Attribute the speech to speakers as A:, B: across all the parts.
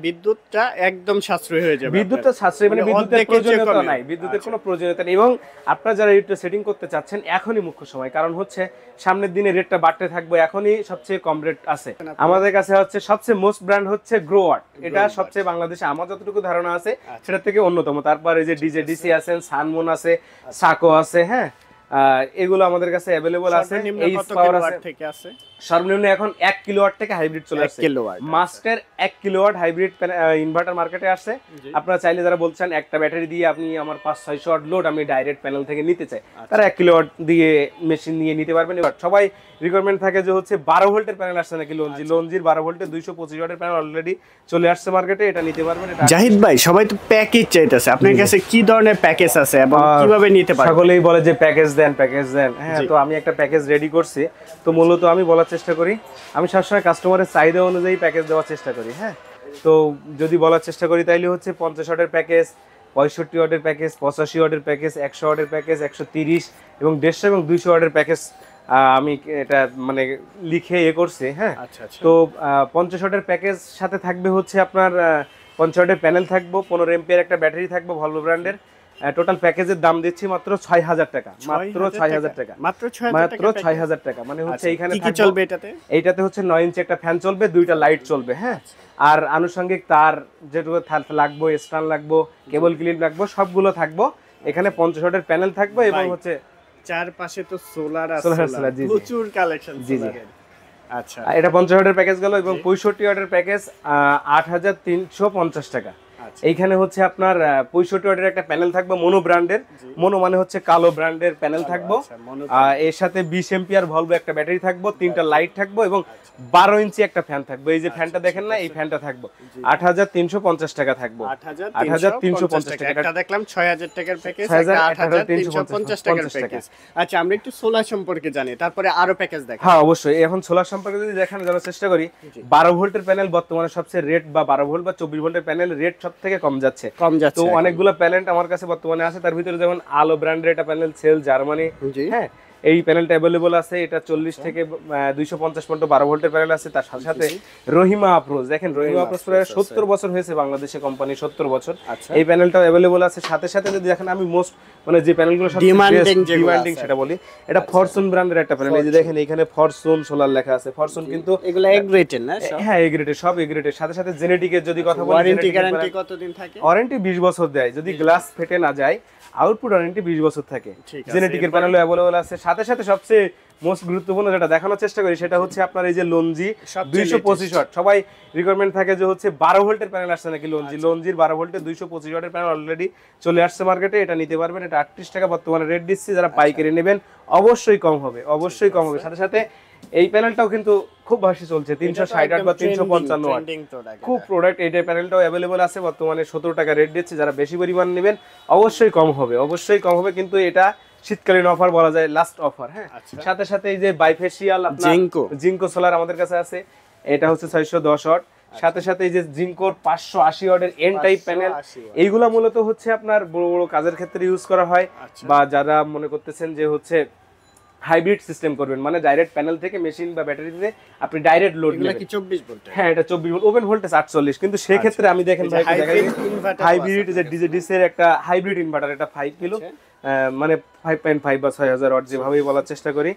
A: বিদ্যুৎটা একদম সাশ্রয়ী হয়ে যাবে।
B: বিদ্যুৎটা সাশ্রয়ী মানে বিদ্যুতের প্রয়োজনীয়তা নাই, বিদ্যুতের কোনো প্রয়োজনীয়তা নেই। এবং আপনারা যারা এটা সেটিং করতে চাচ্ছেন এখনই মুখ্য সময়, কারণ হচ্ছে সামনের দিনে রেটটা বাড়তে থাকবে, এখনই সবচেয়ে কম রেট আছে আমাদের কাছে। হচ্ছে সবচেয়ে মোস্ট ব্র্যান্ড হচ্ছে গ্রোয়ার্ড, এটা সবচেয়ে বাংলাদেশে আমার যতটুকু ধারণা আছে সেটা থেকে অন্যতম। তারপরে এই যে ডিজে ডিসি আছেন, সানমুন আছে, সাকো আছে, হ্যাঁ এগুলো আমাদের কাছে অ্যাভেলেবল আছে। এই পাওয়ার আছে সর্বনিম্ন এখন 1 কিলোওয়াট থেকে হাইব্রিড চলে আসছে। মাস্টার 1 কিলোওয়াট হাইব্রিড ইনভার্টার মার্কেটে আসছে। আপনারা চাইলে যারা বলছেন একটা ব্যাটারি দিয়ে আপনি আমার 500-600 ওয়াট লোড আমি ডাইরেক্ট প্যানেল থেকে নিতে চাই, তারা 1 কিলোওয়াট দিয়ে মেশিন নিয়ে নিতে পারবেন। এবার সবাই রিকোয়ারমেন্ট থাকে যে হচ্ছে 12 ভোল্টের প্যানেল আসছে নাকি লঞ্জির 12 ভোল্টের 225 ওয়াটের প্যানেল অলরেডি চলে আসছে মার্কেটে, এটা নিতে পারবেন।
A: জাহিদ ভাই, সবাই তো প্যাকেজ চাইতেছে, আপনার কাছে কি ধরনের প্যাকেজ আছে এবং কিভাবে নিতে পারবেন?
B: সকলেই বলে যে প্যাকেজ দেন। হ্যাঁ, তো আমি একটা প্যাকেজ রেডি করছি। তো মূলত আমি বলার চেষ্টা করি, আমি সবসময় কাস্টমারের চাহিদা অনুযায়ী প্যাকেজ দেওয়ার চেষ্টা করি। হ্যাঁ, তো যদি বলার চেষ্টা করি তাইলে হচ্ছে 50 ওয়াটের প্যাকেজ, 65 ওয়াটের প্যাকেজ, 85 ওয়াটের প্যাকেজ, 100 ওয়াটের প্যাকেজ, 130 এবং 150 এবং 200 ওয়াটের প্যাকেজ আমি এটা মানে লিখে করছি। হ্যাঁ, তো 50 ওয়াটের প্যাকেজ সাথে থাকবে হচ্ছে আপনার 50 ওয়াটের প্যানেল থাকবো, 15 এমপিয়ার একটা ব্যাটারি থাকবো ভলভো ব্র্যান্ডের। টোটাল প্যাকেজের দাম দিচ্ছি মাত্র 6000 টাকা, মাত্র 6000 টাকা,
A: মাত্র
B: 6000 টাকা। মানে হচ্ছে এইখানে
A: কি চলবে
B: এইটাতে হচ্ছে 9 ইঞ্চি একটা ফ্যান চলবে, 2টা লাইট চলবে। হ্যাঁ, আর আনুষঙ্গিক তার যেটুকু লাগবে, স্ট্যান্ড লাগবে, কেবল ক্লিপ লাগবে, সবগুলো থাকবো এখানে। 50 ওয়াটের প্যানেল থাকবে এবং হচ্ছে
A: চারপাশে তো সোলার আছে, প্রচুর কালেকশন সোলারের। আচ্ছা,
B: এটা 50 ওয়াটের প্যাকেজ গেল। এবং 65 ওয়াটের প্যাকেজ 8350 টাকা। এইখানে হচ্ছে আপনার 65 ওয়াটের একটা প্যানেল থাকবে মোনো ব্র্যান্ডের, মোনো মানে হচ্ছে কালো ব্র্যান্ডের প্যানেল থাকবো। এর সাথে 20 এম্পিয়ার ভলভো একটা ব্যাটারি থাকবো, 3টা লাইট থাকবো এবং 12 ইঞ্চি একটা ফ্যান থাকবো। এই যে ফ্যানটা দেখেন না, এই ফ্যানটা থাকবো 8350 টাকা থাকবো। 8350 টাকা।
A: একটা দেখলাম 6000 টাকার প্যাকেজ, 8350 টাকার প্যাকেজ। আচ্ছা, আমরা একটু সোলার সম্পর্কে জানি, তারপরে আরো প্যাকেজ দেখাই।
B: হ্যাঁ অবশ্যই। এখন সোলার সম্পর্কে যদি দেখানো যাওয়ার চেষ্টা করি, 12 ভোল্টের প্যানেল বর্তমানে সবচেয়ে রেট, বা 12 ভোল্ট বা 24 ভোল্টের প্যানেল রেট সব থেকে কম যাচ্ছে। তো অনেকগুলো প্যানেল আমার কাছে বর্তমানে আছে, তার ভিতরে যেমন আলো ব্র্যান্ডের একটা প্যানেল সেল জার্মানি। হ্যাঁ, এই প্যানেলটা অ্যাভেলেবল আছে। এটা 40 থেকে 250 পর্যন্ত 12 ভোল্টের প্যানেল আছে। তার সাথে সাথে রহিমা আপ্রোচ, দেখেন রহিমা আপ্রোচ প্রায় 70 বছর হয়েছে বাংলাদেশে, কোম্পানি 70 বছর। এই প্যানেলটাও অ্যাভেলেবল আছে। সাথে সাথে যদি দেখেন আমি মোস্ট মানে যে প্যানেলগুলো ডিমান্ডিং সেটা বলি, এটা ফরচুন ব্র্যান্ডের একটা প্যানেল। এই যে দেখেন এখানে ফরচুন সোলার লেখা আছে। ফরচুন কিন্তু
A: এগুলো এগ রেটেড না?
B: হ্যাঁ, এগ রেটেড, সব এগ রেটেড। সাথে সাথে জেনেটিকের যদি কথা বলি,
A: ওয়ারেন্টি গ্যারান্টি কতদিন থাকে?
B: ওয়ারেন্টি 20 বছর দেয়, যদি গ্লাস ফেটে না যায়। আউটপুট ওয়ারেন্টি 20 বছর থাকে। জেনেটিকের প্যানেলও অ্যাভেলেবল আছে। সাথে সাথে সবচেয়ে মোস্ট গুরুত্বপূর্ণ যেটা দেখানোর চেষ্টা করি সেটা হচ্ছে আপনার এই যে লঞ্জি 225 ওয়াট। সবাই রিকোয়ারমেন্ট থাকে যে হচ্ছে 12 ভোল্টের প্যানেল আসছে নাকি লঞ্জির 12 ভোল্টের 225 ওয়াটের প্যানেল অলরেডি চলে আসছে মার্কেটে, এটা নিতে পারবেন। এটা 38 টাকা বর্তমানে রেট দিচ্ছি। যারা পাইকারি নেবেন অবশ্যই কম হবে, অবশ্যই কম হবে। সাথে সাথে এই প্যানেলটাও কিন্তু খুব ভালো চলছে, 360 ওয়াট বা 355 ওয়াট, খুব প্রোডাক্ট। এই প্যানেলটাও অ্যাভেলেবল আছে বর্তমানে 17 টাকা রেট দিচ্ছে। যারা বেশি পরিমাণ নেবেন অবশ্যই কম হবে, অবশ্যই কম হবে। কিন্তু এটা শীতকালীন অফার বলা যায়, লাস্ট অফার। হ্যাঁ, সাথে সাথে এই যে বাইফেশিয়াল আপনার জিঙ্কো সোলার আমাদের কাছে আছে, এটা হচ্ছে 610 ওয়াট। সাথে সাথে এই যে জিঙ্কোর 580 ওয়াটের এন টাইপ প্যানেল, এইগুলা মূলত হচ্ছে আপনার বড় বড় কাজের ক্ষেত্রে ইউজ করা হয়। বা যারা মনে করতেছেন যে হচ্ছে হাইব্রিড সিস্টেম করবেন, মানে ডাইরেক্ট প্যানেল থেকে মেশিন বা ব্যাটারিতে আপনি ডাইরেক্ট লোড নেবেন।
A: কি 24 ভোল্ট?
B: হ্যাঁ, এটা 24 ভোল্ট, ওপেন ভোল্টেজ 48। কিন্তু সেই ক্ষেত্রে আমি দেখেন ভাই হাইব্রিড যে ডিজে এর একটা হাইব্রিড ইনভার্টার, এটা 5 কিলো মানে 5.5 বা 6000 ওয়াট যেভাবেই বলার চেষ্টা করি।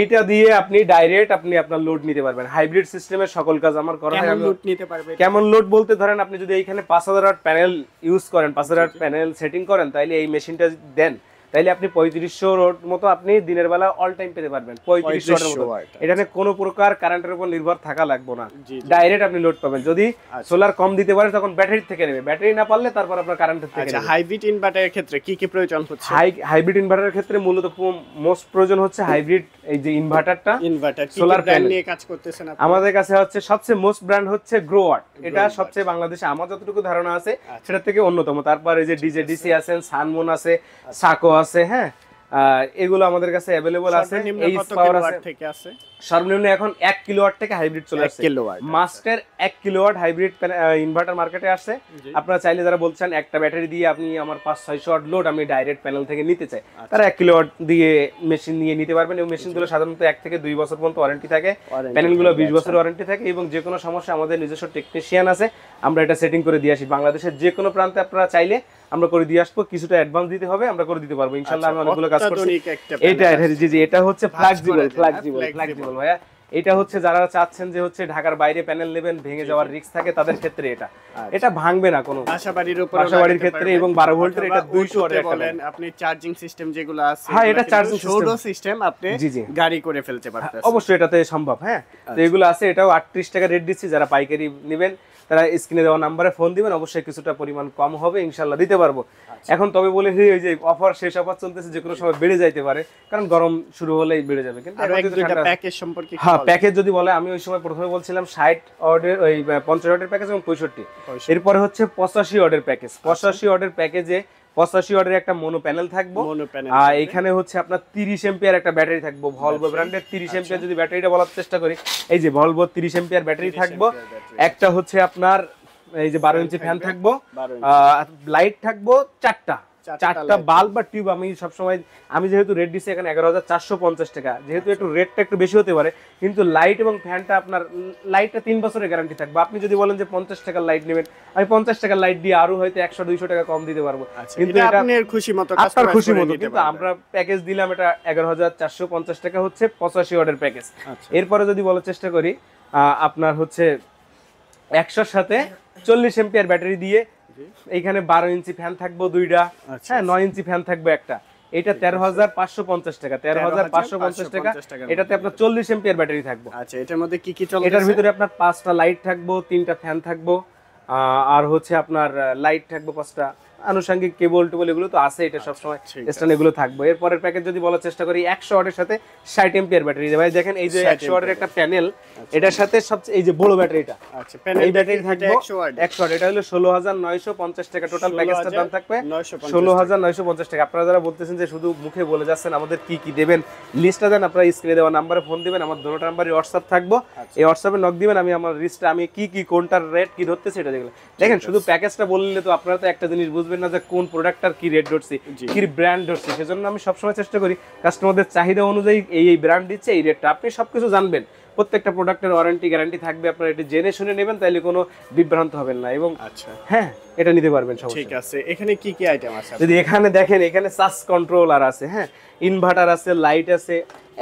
B: এইটা দিয়ে আপনি ডাইরেক্ট আপনি আপনার লোড নিতে পারবেন। হাইব্রিড সিস্টেমের সকল কাজ আমার করা হয়।
A: কেমন লোড নিতে পারবে?
B: কেমন লোড বলতে ধরেন আপনি যদি এইখানে 5000 ওয়াট প্যানেল ইউজ করেন, 5000 ওয়াট প্যানেল সেটিং করেন, তাইলে এই মেশিনটা দেন, তাইলে আপনি 3500 ওয়াট মতো আপনি দিনের বেলা অল টাইম পেতে পারবেন। 3500 ওয়াটের মতো। এখানে কোনো প্রকার কারেন্টের উপর নির্ভর থাকা লাগবে না, ডাইরেক্ট আপনি লোড পাবেন। যদি সোলার কম দিতে পারে তখন ব্যাটারি থেকে নেবে, ব্যাটারি না পারলে তারপর আপনার কারেন্টের থেকে নেবে।
A: হাইব্রিড ইনভার্টারের ক্ষেত্রে কি কি প্রয়োজন হচ্ছে?
B: হাইব্রিড ইনভার্টারের ক্ষেত্রে মূলত মোস্ট প্রয়োজন হচ্ছে হাইব্রিড এই যে ইনভার্টারটা। সোলার প্যানেল নিয়ে কাজ করতেছেন আপনি? আমাদের কাছে হচ্ছে সবচেয়ে মোস্ট ব্র্যান্ড হচ্ছে গ্রোয়ার্ড, এটা সবচেয়ে বাংলাদেশে আমার যতটুকু ধারণা আছে সেটা থেকে অন্যতম। তারপর এই যে ডিজে ডিসি আছেন, সানমুন আছে, সাকো আছে। হ্যাঁ, এগুলো আমাদের কাছে अवेलेबल আছে। এই পাওয়ার আছে সর্বনিম্ন এখন 1 কিলোওয়াট থেকে হাইব্রিড চলে আসছে। মাস্টার 1 কিলোওয়াট হাইব্রিড ইনভার্টার মার্কেটে আসছে। আপনারা চাইলে যারা বলছেন একটা ব্যাটারি দিয়ে আপনি আমার 500-600 ওয়াট লোড আমি ডাইরেক্ট প্যানেল থেকে নিতে চাই, তারা 1 কিলোওয়াট দিয়ে মেশিন নিয়ে নিতে পারবেন। এই মেশিনগুলো সাধারণত 1 থেকে 2 বছর পর্যন্ত ওয়ারেন্টি থাকে, প্যানেলগুলো 20 বছর ওয়ারেন্টি থাকে এবং যে কোনো সমস্যা আমাদের নিজস্ব টেকনিশিয়ান আছে, আমরা এটা সেটিং করে দিয়ে আসি। বাংলাদেশের যে কোনো প্রান্তে আপনারা চাইলে আমরা করে দিয়ে আসবো, কিছুটা অ্যাডভান্স দিতে হবে, আমরা করে দিতে পারবো ইনশাআল্লাহ। আমি অনেকগুলো কাজ করছি। এটা হচ্ছে ফ্লেক্সিবল ভাইয়া। এটা হচ্ছে যারা চাচ্ছেন যে হচ্ছে ঢাকার বাইরে প্যানেল নেবেন, ভেঙে যাওয়ার রিস্ক থাকে তাদের ক্ষেত্রে এটা ভাঙবে না কোনো বাসাবাড়ির ক্ষেত্রে। এবং 12 ভোল্টের এটা 200 ওয়াটের বলেন আপনি চার্জিং সিস্টেম যেগুলো আছে, হ্যাঁ এটা চার্জিং সিস্টেম আপনি গাড়ি করে ফেলতে পারতেছেন, অবশ্যই এটাতে সম্ভব। হ্যাঁ তো এগুলো আছে, এটাও 38 টাকা রেট দিচ্ছি। যারা পাইকারি নেবেন তারা স্ক্রিনে দেওয়া নম্বরে ফোন দিবেন, অবশ্যই কিছুটা পরিমাণ কম হবে ইনশাআল্লাহ, দিতে পারবো। এখন তবে বলে ওই যে অফার, শেষ অফার চলতেছে, যে কোনো সময় বেড়ে যাইতে পারে, কারণ গরম শুরু হলেই বেড়ে যাবে। কিন্তু প্যাকেজ সম্পর্কে, হ্যাঁ প্যাকেজ যদি বলে, আমি ওই সময় প্রথমে বলছিলাম 60 ওয়াটের ওই 50 ওয়াটের প্যাকেজ এবং 65, এরপরে হচ্ছে 85 ওয়াটের প্যাকেজ। 85 ওয়াটের প্যাকেজে 85 ওয়াটের একটা মোনো প্যানেল থাকবো, আর এখানে হচ্ছে আপনার 30 এম্পিয়ার একটা ব্যাটারি থাকবো, ভলভো ব্র্যান্ডের 30 এম্পিয়ার। যদি ব্যাটারিটা বলার চেষ্টা করি, এই যে ভলভো 30 এম্পিয়ার ব্যাটারি থাকবো। একটা হচ্ছে আপনার এই যে 12 ইঞ্চি ফ্যান থাকবো, লাইট থাকবো চারটা বাল্ব বা টিউব। আমি সবসময়, আমি যেহেতু রেট দিচ্ছি এখানে 11,450 টাকা, যেহেতু একটু রেটটা একটু বেশি হতে পারে, কিন্তু লাইট এবং ফ্যানটা আপনার, লাইটটা 3 বছরের গ্যারান্টি থাকবে। আপনি যদি বলেন যে 50 টাকার লাইট নেবেন, আমি 50 টাকার লাইট দিয়ে আরো হয়তো 100-200 টাকা কম দিতে পারবো, কিন্তু এটা আপনার খুশি মতো, আপনার খুশি মতো। কিন্তু আমরা প্যাকেজ দিলাম এটা 11,450 টাকা হচ্ছে 85 ওয়াটের প্যাকেজ। এরপরে যদি বলার চেষ্টা করি, আপনার হচ্ছে 100 সাথে 40 এম্পিয়ার ব্যাটারি দিয়ে এইখানে 12 ইঞ্চি ফ্যান থাকবো দুইটা, হ্যাঁ 9 ইঞ্চি ফ্যান থাকবে একটা। এটা 13,550 টাকা, 13,550 টাকা। এটাতে আপনার 40 এম্পিয়ার ব্যাটারি থাকবো। আচ্ছা এটার মধ্যে কি কি চলবে? এটার ভিতরে আপনার 5টা লাইট থাকবো, 3টা ফ্যান থাকবো, আর হচ্ছে আপনার লাইট থাকবো 5টা, আনুষঙ্গিক কেবল টেবল এগুলো তো আছে, এটা সবসময় স্ট্যান্ড এগুলো থাকবে। এরপরের প্যাকেজ যদি বলার চেষ্টা করি, 100 ওয়াটের সাথে 60 এম্পিয়ার ব্যাটারি। ভাই দেখেন এই যে 100 ওয়াটের একটা প্যানেল, এটার সাথে সবচেয়ে এই যে বড় ব্যাটারিটা, আচ্ছা এই ব্যাটারি থাকবে 100 ওয়াট। এটা হলো 16,950 টাকা। টোটাল প্যাকেজটার দাম থাকবে 16,950 টাকা। আপনারা যারা বলতেছেন যে শুধু মুখে বলে যাচ্ছেন, আমাদের কি কি দেবেন লিস্টটা দেন, আপনারা স্ক্রিনে দেওয়া নম্বরে ফোন দিবেন, আমার দুটো নম্বরে হোয়াটসঅ্যাপ থাকবো, এই হোয়াটসঅ্যাপে নক দিবেন, আমি আমার লিস্টটা, আমি কি কি কোনটার রেট কি ধরতেছে এটা দেখলেন। দেখেন শুধু প্যাকেজটা বললে তো আপনারা তো একটা জিনিস বুঝবেন না যে কোন প্রোডাক্টটার কি রেট ধরছি, কি ব্র্যান্ড ধরছি। সেজন্য আমি সবসময় চেষ্টা করি কাস্টমারদের চাহিদা অনুযায়ী এই ব্র্যান্ড দিচ্ছে, এই রেটটা। আপনি সবকিছু জানবেন, প্রত্যেকটা প্রোডাক্টের ওয়ারেন্টি গ্যারান্টি থাকবে, আপনারা এটা জেনে শুনে নেবেন, তাইলে কোনো বিভ্রান্ত হবেন না। এবং আচ্ছা হ্যাঁ এটা নিতে পারবেন সব। ঠিক আছে, এখানে কি কি আইটেম আছে? যদি এখানে দেখেন, এখানে চার্জ কন্ট্রোলার আছে, হ্যাঁ ইনভার্টার আছে, লাইট আছে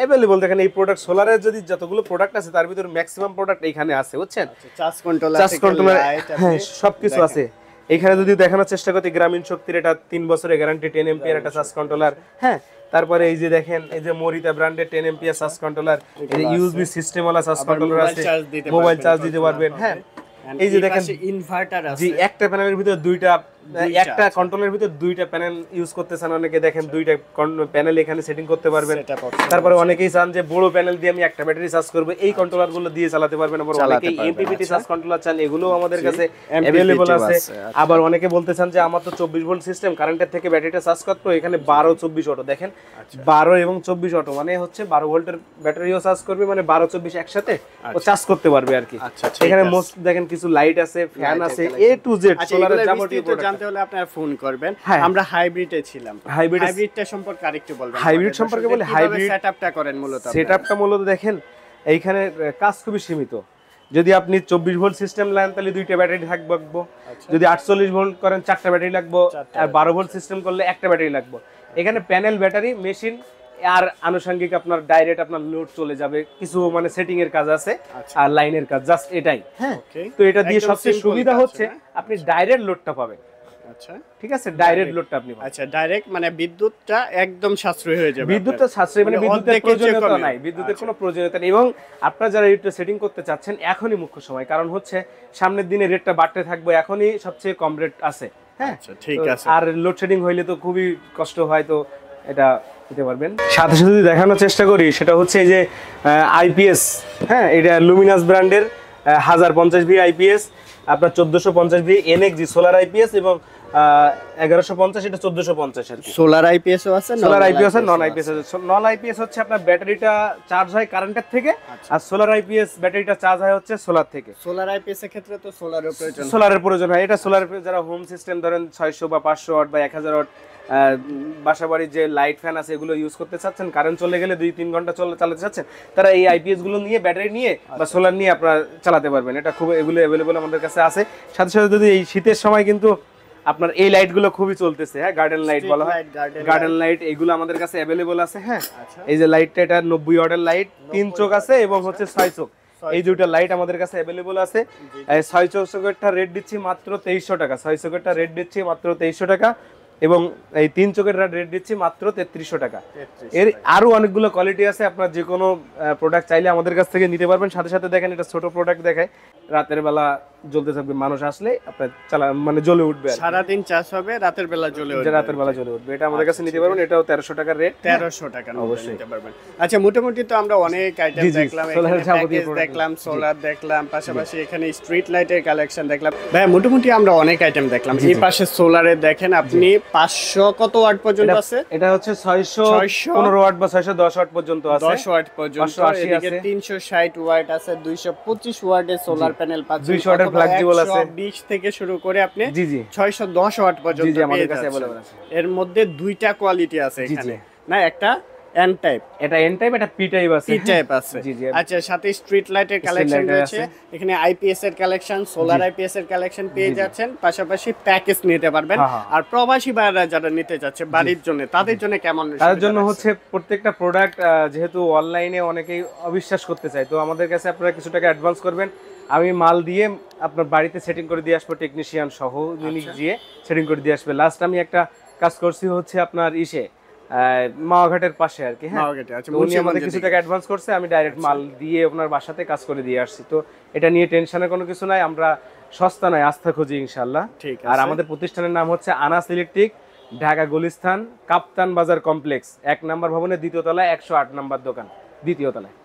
B: अवेलेबल। দেখেন এই প্রোডাক্ট, সোলারের যদি যতগুলো প্রোডাক্ট আছে তার ভিতরে ম্যাক্সিমাম প্রোডাক্ট এখানে আছে, বুঝছেন? চার্জ কন্ট্রোলার হ্যাঁ সবকিছু আছে। এখানে যদি দেখানোর চেষ্টা করি, গ্রামীণ শক্তির এটা 3 বছরের গ্যারান্টি, 10 এম্পিয়ার একটা চার্জ কন্ট্রোলার। হ্যাঁ তারপরে এই যে দেখেন, এই যে মরিতা ব্র্যান্ডের 10 এম্পিয়ার চার্জ কন্ট্রোলার, এই যে ইউএসবি সিস্টেম ওয়ালা চার্জ কন্ট্রোলার আছে, মোবাইল চার্জ দিতে পারবেন। হ্যাঁ এই যে দেখেন ইনভার্টার আছে, জি একটা প্যানেলের ভিতর দুইটা, একটা কন্ট্রোলের ভিতর দুইটা প্যানেল ইউজ করতেছেন অনেকে, দেখেন দুইটা প্যানেল এখানে সেটিং করতে পারবেন। তারপরে অনেকেই চান যে বড় প্যানেল দিয়ে আমি একটা ব্যাটারি চার্জ করব, এই কন্ট্রোলার গুলো দিয়ে চালাতে পারবেন। আবার অনেকেই এমপিপিটি চার্জ কন্ট্রোলার চান, এগুলো আমাদের কাছে अवेलेबल আছে। আবার অনেকে বলতে চান যে আমার তো 24 ভোল্ট সিস্টেম, কারেন্টের থেকে ব্যাটারিটা চার্জ করতে, এখানে 12-24 অটো। দেখেন 12 এবং 24 অটো মানে হচ্ছে 12 ভোল্টের ব্যাটারিও চার্জ করবে, মানে 12-24 একসাথে ও চার্জ করতে পারবে আর কি। এখানে মোস্ট দেখেন কিছু লাইট আছে, ফ্যান আছে, এ টু জেড সোলারের যাবতীয় প্রোডাক্ট। জানতে হলে আপনারা ফোন করবেন। আমরা হাইব্রিডে ছিলাম, হাইব্রিডটা সম্পর্কে আরেকটু বলবেন। হাইব্রিড সম্পর্কে বলে, হাইব্রিড সেটআপটা করেন মূলত, সেটআপটা মূলত দেখেন এইখানে কাজ খুবই সীমিত। যদি আপনি 24 ভোল্ট সিস্টেম নেন তাহলে দুইটা ব্যাটারি থাকবে, যদি 48 ভোল্ট করেন 4টা ব্যাটারি লাগবে, আর 12 ভোল্ট সিস্টেম করলে একটা ব্যাটারি লাগবে। এখানে প্যানেল, ব্যাটারি, মেশিন আর আনুষঙ্গিক আপনার ডাইরেক্ট আপনার লোড চলে যাবে, কিছু মানে সেটিং এর কাজ আছে আর লাইনের কাজ, জাস্ট এটাই। হ্যাঁ তো এটা দিয়ে সবচেয়ে সুবিধা হচ্ছে আপনি ডাইরেক্ট লোডটা পাবেন। আচ্ছা ঠিক আছে, ডাইরেক্ট লোডটা আপনি পাবেন। আচ্ছা ডাইরেক্ট মানে বিদ্যুৎটা একদম সাশ্রয়ী হয়ে যাবে, বিদ্যুৎটা সাশ্রয়ী, মানে বিদ্যুতের প্রয়োজনীয়তা নাই, বিদ্যুতের কোনো প্রয়োজনীয়তা নেই। এবং আপনারা যারা এটা সেটিং করতে চাচ্ছেন, এখনই মুখ্য সময়, কারণ হচ্ছে সামনের দিনে রেটটা বাড়তে থাকবে, এখনই সবচেয়ে কম রেট আছে। হ্যাঁ ঠিক আছে, আর লোডশেডিং হইলে তো খুবই কষ্ট হয়, তো এটা দিতে পারবেন। সাথে সাথে যদি দেখানোর চেষ্টা করি, সেটা হচ্ছে এই যে আইপিএস, হ্যাঁ এটা লুমিনাস ব্র্যান্ডের 1050 ভি আইপিএস, আপনার 1450 ভি এনএক্সজি সোলার আইপিএস এবং 1150 এটা 1450 আর কি।
A: সোলার আইপিএস ও আছে,
B: সোলার আইপিএস আর নন আইপিএস আছে। নন আইপিএস হচ্ছে আপনার ব্যাটারিটা চার্জ হয় কারেন্টের থেকে, আর সোলার আইপিএস ব্যাটারিটা চার্জ হয় হচ্ছে সোলার থেকে।
A: সোলার আইপিএস এর ক্ষেত্রে তো সোলারের প্রয়োজন,
B: সোলারের প্রয়োজন হয়। এটা সোলার যারা হোম সিস্টেম ধরেন 600 বা 500 ওয়াট বা 1000 ওয়াট বাসাবাড়ির যে লাইট ফ্যান আছে এগুলো ইউজ করতে চাচ্ছেন, কারেন্ট চলে গেলে 2-3 ঘন্টা চালাতে চাচ্ছেন, তারা এই আইপিএস গুলো নিয়ে ব্যাটারি নিয়ে বা সোলার নিয়ে আপনারা চালাতে পারবেন। এটা খুব এগুলো অ্যাভেলেবল আমাদের কাছে আছে। সাথে সাথে যদি এই শীতের সময় কিন্তু আপনার এই লাইট গুলো খুবই চলতেছে, হ্যাঁ, গার্ডেন লাইট বলা হয়, গার্ডেন লাইট এগুলো আমাদের কাছে অ্যাভেলেবল আছে। হ্যাঁ, এই যে লাইটটা এটা 90 ওয়াটের লাইট, 3 চোখ আছে এবং হচ্ছে 6 চোখ, এই দুইটা লাইট আমাদের কাছে অ্যাভেলেবল আছে। 6 চোখেরটা রেট দিচ্ছি মাত্র 2300 টাকা, 6 চোখেরটা রেট দিচ্ছি মাত্র 2300 টাকা এবং এই 3 চোখের রেট দিচ্ছি মাত্র 3300 টাকা। এর আরো অনেকগুলো কোয়ালিটি আছে, আপনার যে কোনো প্রোডাক্ট চাইলে আমাদের কাছ থেকে নিতে পারবেন। সাথে সাথে দেখেন এটা ছোট প্রোডাক্ট দেখায়, রাতের বেলা জ্বলতে থাকবে, মানুষ আসলে আপনার মানে জ্বলে উঠবে,
A: সারা দিন চার্জ হবে, রাতের বেলা জ্বলে উঠবে,
B: রাতের বেলা জ্বলে উঠবে। এটা আমাদের কাছে নিতে পারবেন, এটাও 1300 টাকার রেট,
A: 1300 টাকা অবশ্যই নিতে পারবেন। আচ্ছা, মোটামুটি তো আমরা অনেক আইটেম দেখলাম, এখানে প্যাকেজ দেখলাম, সোলার দেখলাম, পাশাপাশি এখানে স্ট্রিট লাইটের কালেকশন দেখলাম। ভাই মোটামুটি আমরা অনেক আইটেম দেখলাম। এই পাশে সোলারে দেখেন আপনি 500 কত ওয়াট পর্যন্ত আছে?
B: এটা হচ্ছে 615 ওয়াট বা 610 ওয়াট পর্যন্ত আছে,
A: 10 ওয়াট পর্যন্ত। এদিকে 360 ওয়াট আছে, 225 ওয়াটের সোলার প্যানেল পাচ্ছেন,
B: 200 ওয়াটের ফ্লেক্সিবল আছে,
A: 20 থেকে শুরু করে আপনি
B: জি জি
A: 610 ওয়াট পর্যন্ত
B: আমাদের কাছে अवेलेबल আছে।
A: এর মধ্যে দুইটা কোয়ালিটি আছে এখানে, না একটা এন টাইপ,
B: এটা এন টাইপ, এটা পি টাইপ আছে,
A: পি টাইপ আছে। আচ্ছা, সাথে স্ট্রিট লাইটের কালেকশন রয়েছে, এখানে আইপিএস এর কালেকশন, সোলার আইপিএস এর কালেকশন পেয়ে যাচ্ছেন, পাশাপাশি প্যাকেজ নিতে পারবেন। আর প্রবাসী ভাইরা যারা নিতে যাচ্ছে বাড়ির জন্য, তাদের জন্য কেমন?
B: তাদের জন্য হচ্ছে প্রত্যেকটা প্রোডাক্ট যেহেতু অনলাইনে অনেকেই অবিশ্বাস করতে চায়, তো আমাদের কাছে আপনারা কিছু টাকা অ্যাডভান্স করবেন, আমি মাল দিয়ে আপনার বাড়িতে সেটিং করে দিয়ে আসবো, টেকনিশিয়ান সহ ইউনিক দিয়ে সেটিং করে দিয়ে আসবে। লাস্ট আমি একটা কাজ করছি হচ্ছে আপনার মাওয়াঘাটের পাশে আর কি, হ্যাঁ, উনি আমাদের কিছু টাকা অ্যাডভান্স করছে, আমি ডাইরেক্ট মাল দিয়ে আপনার বাসাতে কাজ করে দিয়ে আসছি। তো এটা নিয়ে টেনশনের কোনো কিছু নাই, আমরা সস্তা নয়, আস্থা খুঁজি ইনশাআল্লাহ। আর আমাদের প্রতিষ্ঠানের নাম হচ্ছে আনাস ইলেকট্রিক, ঢাকা গুলিস্তান কাপ্তান বাজার কমপ্লেক্স, 1 নম্বর ভবনের 2য় তলায়, 108 নম্বর দোকান, 2য় তলায়।